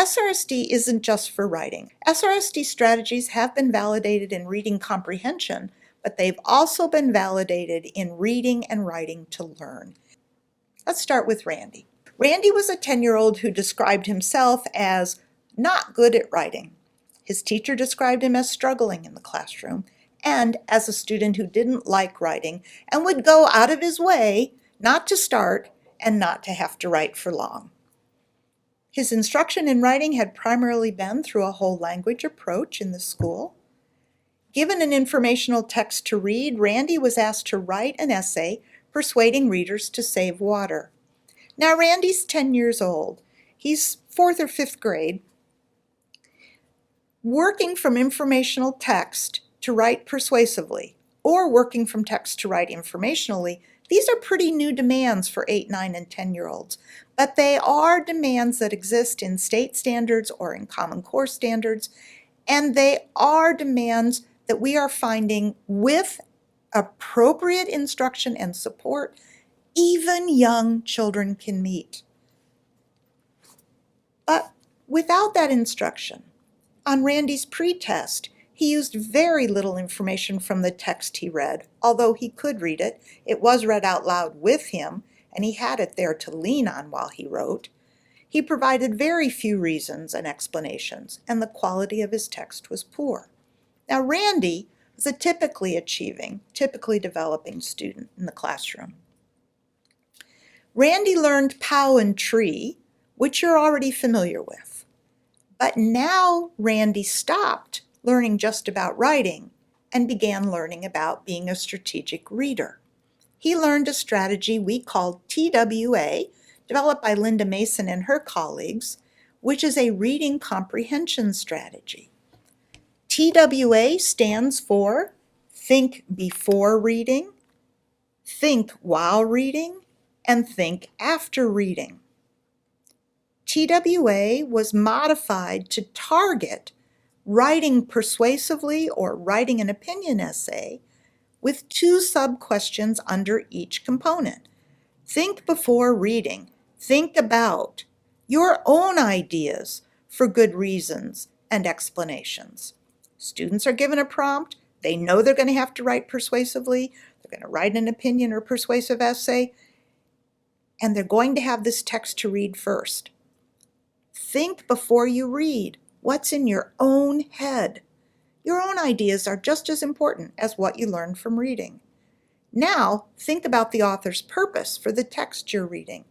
SRSD isn't just for writing. SRSD strategies have been validated in reading comprehension, but they've also been validated in reading and writing to learn. Let's start with Randy. Randy was a 10-year-old who described himself as not good at writing. His teacher described him as struggling in the classroom and as a student who didn't like writing and would go out of his way not to start and not to have to write for long. His instruction in writing had primarily been through a whole language approach in the school. Given an informational text to read, Randy was asked to write an essay persuading readers to save water. Now, Randy's 10 years old. He's 4th or 5th grade. Working from informational text to write persuasively, or working from text to write informationally, these are pretty new demands for 8, 9, and 10-year-olds, but they are demands that exist in state standards or in Common Core standards, and they are demands that we are finding with appropriate instruction and support, even young children can meet. But without that instruction, on Randy's pre-test, he used very little information from the text he read. Although he could read it, it was read out loud with him, and he had it there to lean on while he wrote. He provided very few reasons and explanations, and the quality of his text was poor. Now, Randy was a typically achieving, typically developing student in the classroom. Randy learned POW and TREE, which you're already familiar with. But now Randy stopped learning just about writing and began learning about being a strategic reader. He learned a strategy we call TWA, developed by Linda Mason and her colleagues, which is a reading comprehension strategy. TWA stands for think before reading, think while reading, and think after reading. TWA was modified to target writing persuasively or writing an opinion essay with 2 sub-questions under each component. Think before reading. Think about your own ideas for good reasons and explanations. Students are given a prompt. They know they're going to have to write persuasively. They're going to write an opinion or persuasive essay, and they're going to have this text to read first. Think before you read. What's in your own head? Your own ideas are just as important as what you learned from reading. Now, think about the author's purpose for the text you're reading.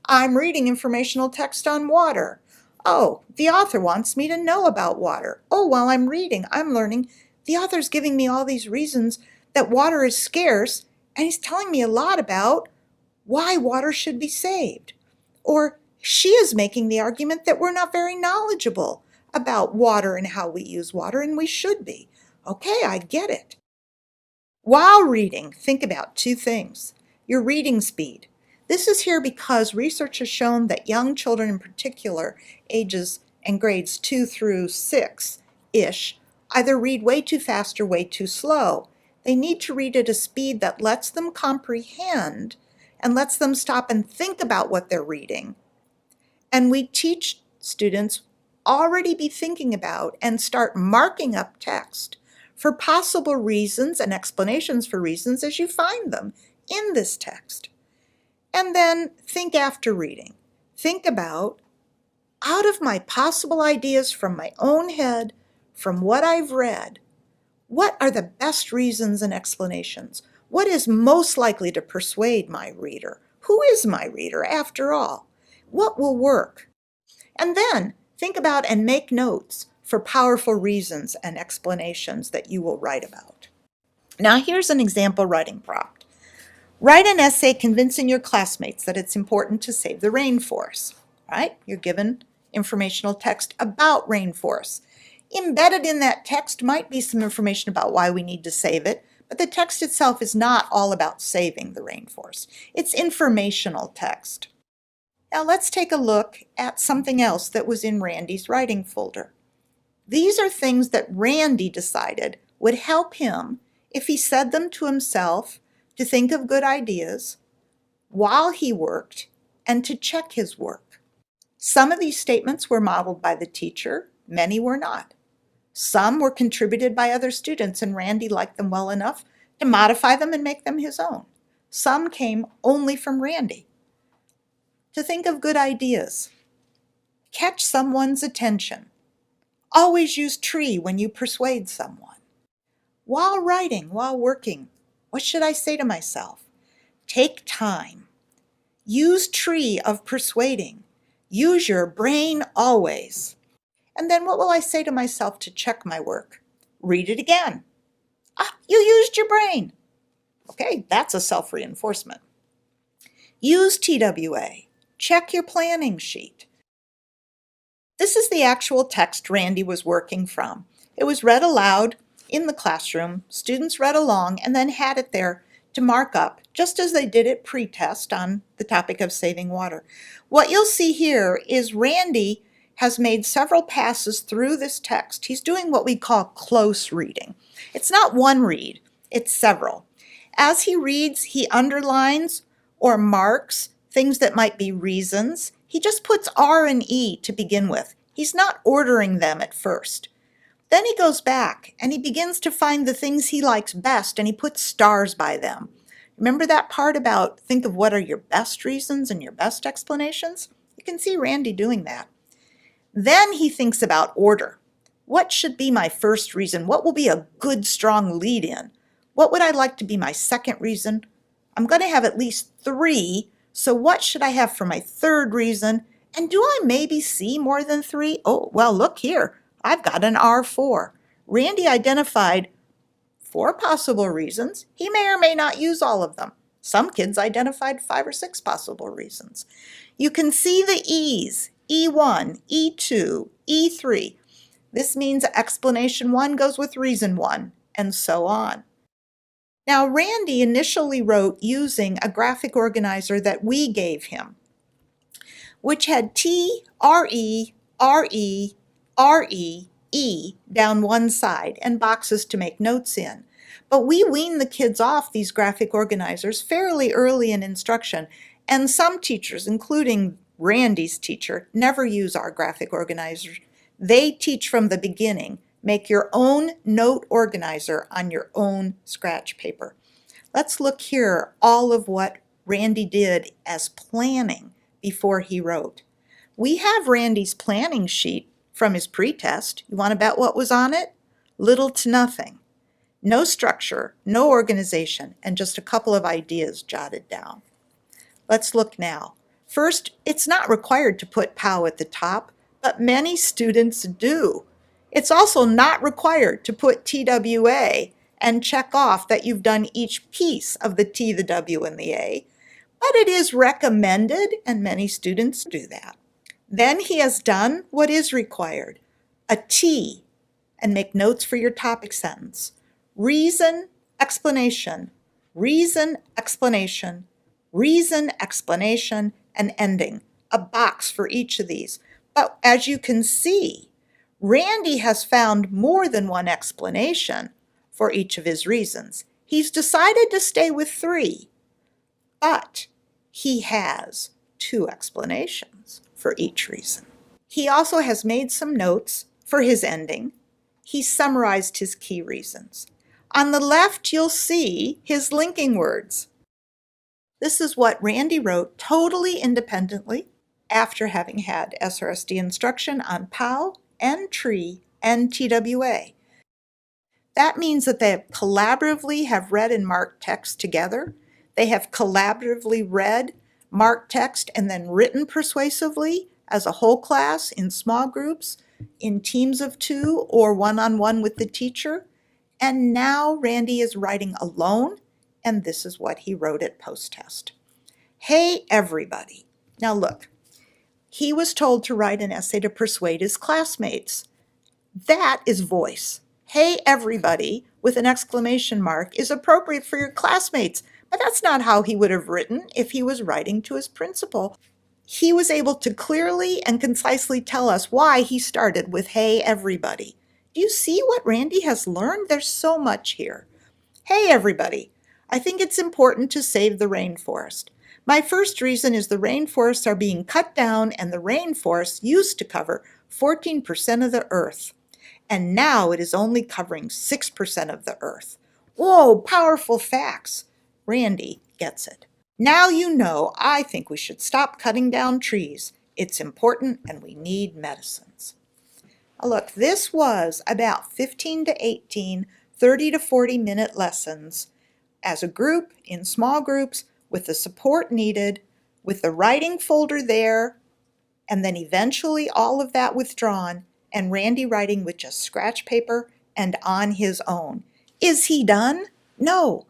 I'm reading informational text on water. Oh, the author wants me to know about water. Oh, while I'm reading, I'm learning the author's giving me all these reasons that water is scarce, and he's telling me a lot about why water should be saved. Or she is making the argument that we're not very knowledgeable about water and how we use water, and we should be. Okay, I get it. While reading, think about 2 things. Your reading speed. This is here because research has shown that young children in particular, ages and grades 2 through 6-ish, either read way too fast or way too slow. They need to read at a speed that lets them comprehend and lets them stop and think about what they're reading. And we teach students already be thinking about and start marking up text for possible reasons and explanations for reasons as you find them in this text. And then think after reading. Think about, out of my possible ideas from my own head, from what I've read, what are the best reasons and explanations? What is most likely to persuade my reader? Who is my reader after all? What will work? And then think about and make notes for powerful reasons and explanations that you will write about. Now here's an example writing prompt. Write an essay convincing your classmates that it's important to save the rainforest. Right? You're given informational text about rainforests. Embedded in that text might be some information about why we need to save it, but the text itself is not all about saving the rainforest. It's informational text. Now let's take a look at something else that was in Randy's writing folder. These are things that Randy decided would help him if he said them to himself, to think of good ideas while he worked and to check his work. Some of these statements were modeled by the teacher, many were not. Some were contributed by other students, and Randy liked them well enough to modify them and make them his own. Some came only from Randy. To think of good ideas. Catch someone's attention. Always use tree when you persuade someone. While writing, while working, what should I say to myself? Take time. Use tree of persuading. Use your brain always. And then what will I say to myself to check my work? Read it again. You used your brain. Okay, that's a self-reinforcement. Use TWA. Check your planning sheet. This is the actual text Randy was working from. It was read aloud in the classroom. Students read along and then had it there to mark up, just as they did at pre-test on the topic of saving water. What you'll see here is Randy has made several passes through this text. He's doing what we call close reading. It's not one read, it's several. As he reads, he underlines or marks things that might be reasons. He just puts R and E to begin with. He's not ordering them at first. Then he goes back and he begins to find the things he likes best and he puts stars by them. Remember that part about think of what are your best reasons and your best explanations? You can see Randy doing that. Then he thinks about order. What should be my first reason? What will be a good, strong lead in? What would I like to be my second reason? I'm going to have at least 3, so what should I have for my third reason? And do I maybe see more than 3? Oh, well, look here. I've got an R4. Randy identified 4 possible reasons. He may or may not use all of them. Some kids identified 5 or 6 possible reasons. You can see the E's, E1, E2, E3. This means explanation 1 goes with reason 1, and so on. Now, Randy initially wrote using a graphic organizer that we gave him, which had T, R-E, R-E, R-E, E down one side and boxes to make notes in. But we weaned the kids off these graphic organizers fairly early in instruction, and some teachers, including Randy's teacher, never use our graphic organizers. They teach from the beginning. Make your own note organizer on your own scratch paper. Let's look here, all of what Randy did as planning before he wrote. We have Randy's planning sheet from his pretest. You want to bet what was on it? Little to nothing. No structure, no organization, and just a couple of ideas jotted down. Let's look now. First, it's not required to put POW at the top, but many students do. It's also not required to put TWA and check off that you've done each piece of the T, the W, and the A, but it is recommended, and many students do that. Then he has done what is required, a T, and make notes for your topic sentence. Reason, explanation, reason, explanation, reason, explanation, and ending. A box for each of these. But as you can see, Randy has found more than one explanation for each of his reasons. He's decided to stay with 3, but he has 2 explanations for each reason. He also has made some notes for his ending. He summarized his key reasons. On the left, you'll see his linking words. This is what Randy wrote totally independently after having had SRSD instruction on POW and TREE and TWA. That means that they have collaboratively have read and marked text together. They have collaboratively read, marked text, and then written persuasively as a whole class, in small groups, in teams of 2, or one-on-one with the teacher. And now Randy is writing alone, and this is what he wrote at post-test. Hey, everybody. Now look, he was told to write an essay to persuade his classmates. That is voice. Hey, everybody, with an exclamation mark, is appropriate for your classmates, but that's not how he would have written if he was writing to his principal. He was able to clearly and concisely tell us why he started with hey, everybody. Do you see what Randy has learned? There's so much here. Hey, everybody. I think it's important to save the rainforest. My first reason is the rainforests are being cut down, and the rainforest used to cover 14% of the earth, and now it is only covering 6% of the earth. Whoa, powerful facts. Randy gets it. Now you know I think we should stop cutting down trees. It's important and we need medicines. Look, this was about 15 to 18, 30 to 40-minute lessons as a group, in small groups, with the support needed, with the writing folder there, and then eventually all of that withdrawn, and Randy writing with just scratch paper and on his own. Is he done? No.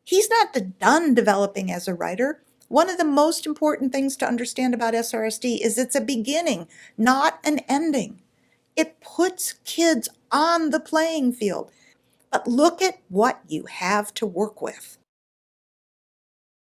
He's not done developing as a writer. One of the most important things to understand about SRSD is it's a beginning, not an ending. It puts kids on the playing field. But look at what you have to work with.